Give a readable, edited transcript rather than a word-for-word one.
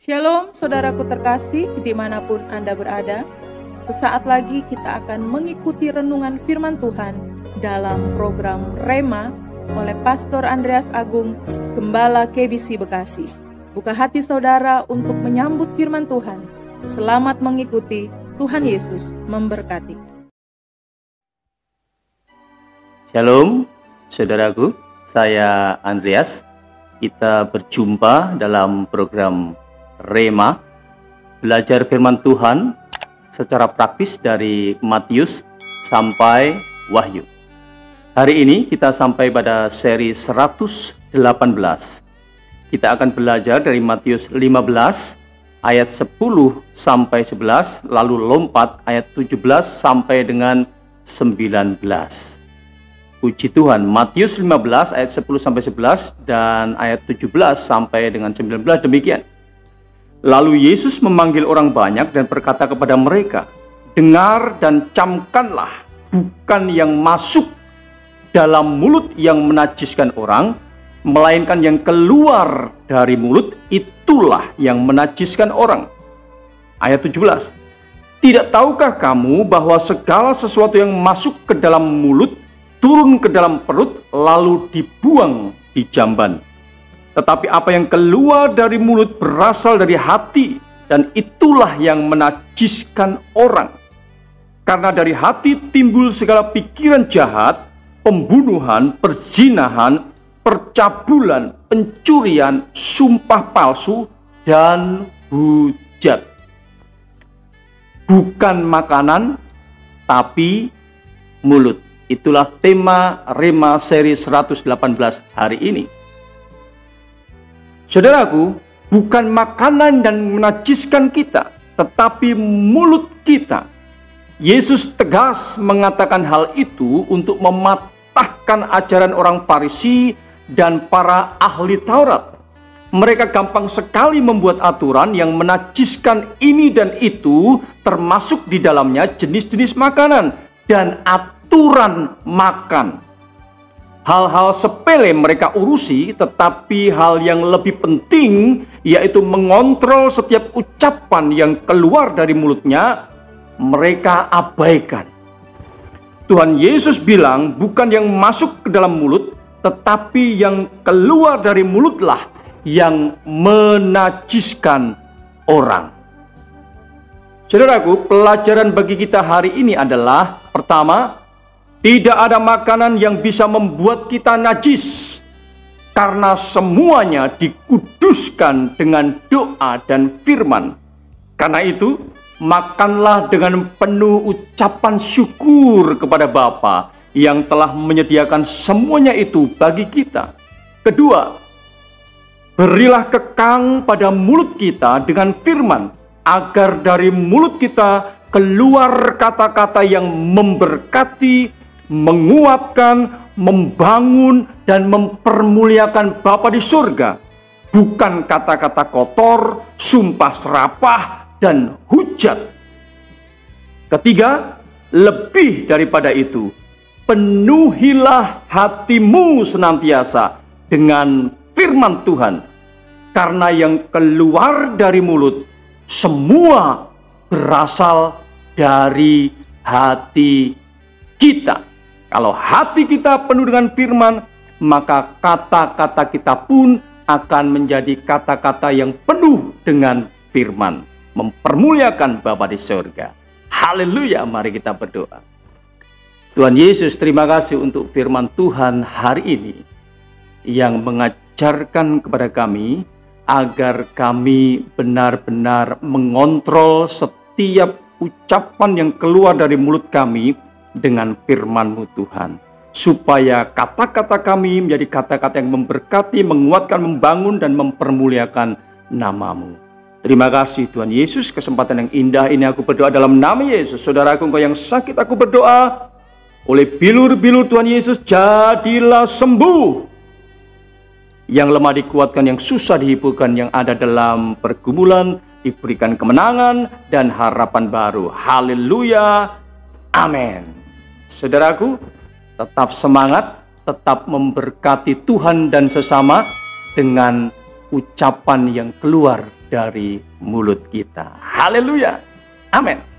Shalom saudaraku terkasih dimanapun Anda berada. Sesaat lagi kita akan mengikuti renungan firman Tuhan dalam program Rema oleh Pastor Andreas Agung, Gembala KBC Bekasi. Buka hati saudara untuk menyambut firman Tuhan. Selamat mengikuti, Tuhan Yesus memberkati. Shalom saudaraku, saya Andreas. Kita berjumpa dalam program Rema, belajar firman Tuhan secara praktis dari Matius sampai Wahyu. Hari ini kita sampai pada seri 118. Kita akan belajar dari Matius 15 ayat 10 sampai 11, lalu lompat ayat 17 sampai dengan 19. Puji Tuhan, Matius 15 ayat 10 sampai 11 dan ayat 17 sampai dengan 19 demikian. Lalu Yesus memanggil orang banyak dan berkata kepada mereka, "Dengar dan camkanlah, bukan yang masuk dalam mulut yang menajiskan orang, melainkan yang keluar dari mulut, itulah yang menajiskan orang." Ayat 17, "Tidak tahukah kamu bahwa segala sesuatu yang masuk ke dalam mulut, turun ke dalam perut, lalu dibuang di jamban? Tetapi apa yang keluar dari mulut berasal dari hati, dan itulah yang menajiskan orang. Karena dari hati timbul segala pikiran jahat, pembunuhan, perzinahan, percabulan, pencurian, sumpah palsu, dan hujat." Bukan makanan, tapi mulut. Itulah tema Rema seri 118 hari ini. Saudaraku, bukan makanan dan menajiskan kita, tetapi mulut kita. Yesus tegas mengatakan hal itu untuk mematahkan ajaran orang Farisi dan para ahli Taurat. Mereka gampang sekali membuat aturan yang menajiskan ini dan itu, termasuk di dalamnya jenis-jenis makanan dan aturan makan. Hal-hal sepele mereka urusi, tetapi hal yang lebih penting yaitu mengontrol setiap ucapan yang keluar dari mulutnya, mereka abaikan. Tuhan Yesus bilang bukan yang masuk ke dalam mulut, tetapi yang keluar dari mulutlah yang menajiskan orang. Saudaraku, pelajaran bagi kita hari ini adalah, pertama, tidak ada makanan yang bisa membuat kita najis, karena semuanya dikuduskan dengan doa dan firman. Karena itu, makanlah dengan penuh ucapan syukur kepada Bapa yang telah menyediakan semuanya itu bagi kita. Kedua, berilah kekang pada mulut kita dengan firman, agar dari mulut kita keluar kata-kata yang memberkati, menguatkan, membangun, dan mempermuliakan Bapa di surga. Bukan kata-kata kotor, sumpah serapah, dan hujat. Ketiga, lebih daripada itu, penuhilah hatimu senantiasa dengan firman Tuhan. Karena yang keluar dari mulut, semua berasal dari hati kita. Kalau hati kita penuh dengan firman, maka kata-kata kita pun akan menjadi kata-kata yang penuh dengan firman, mempermuliakan Bapa di surga. Haleluya, mari kita berdoa. Tuhan Yesus, terima kasih untuk firman Tuhan hari ini yang mengajarkan kepada kami agar kami benar-benar mengontrol setiap ucapan yang keluar dari mulut kami dengan firman-Mu Tuhan, supaya kata-kata kami menjadi kata-kata yang memberkati, menguatkan, membangun, dan mempermuliakan nama-Mu. Terima kasih Tuhan Yesus, kesempatan yang indah ini aku berdoa dalam nama Yesus. Saudaraku, engkau yang sakit, aku berdoa, oleh bilur-bilur Tuhan Yesus, jadilah sembuh. Yang lemah dikuatkan, yang susah dihiburkan, yang ada dalam pergumulan diberikan kemenangan dan harapan baru. Haleluya, amin. Saudaraku, tetap semangat, tetap memberkati Tuhan dan sesama dengan ucapan yang keluar dari mulut kita. Haleluya. Amin.